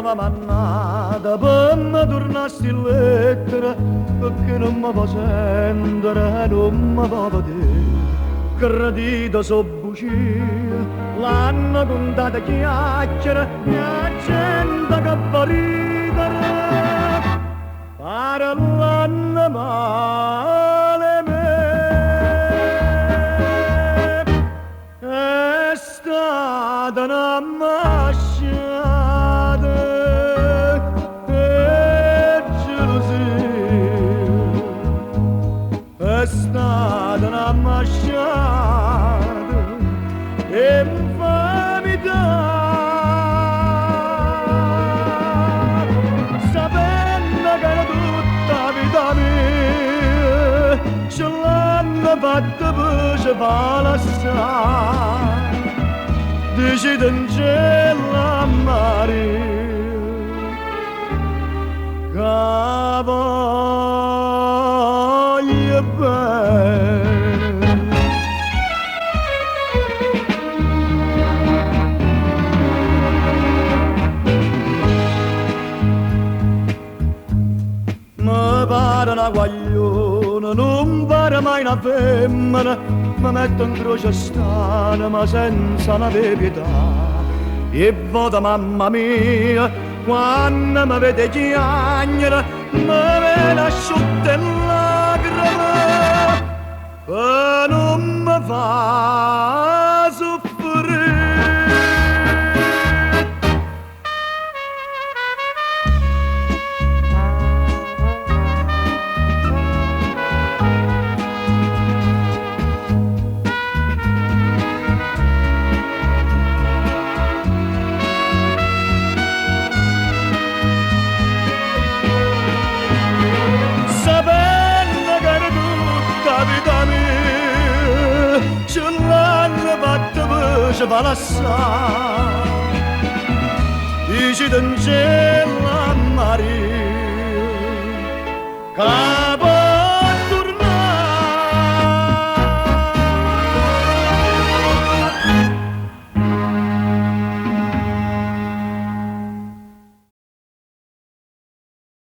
la mannata per me tornassi in lettera perché non mi fa sentere, non mi fa vedere. Credito so bugie, l'hanno contata chiacchiere, mia gente che fa ridere, parlano male me. È stata una masciata e gelosia, è stata una masciata e infamità, sapendo che era tutta vita mia, ce l'hanno fatta per ci fa lasciare. Decide in cielo a mare che voglio bene. Mi pare una guagliona, non pare mai una femmina, mi metto in croce strana ma senza una pietà. E vota mamma mia, quando mi vede piangere, mi viene asciutta in lacrime, e non mi fa soffrire. Ce l'hanno fatta per ci fa lasciare, dice in cielo a mare.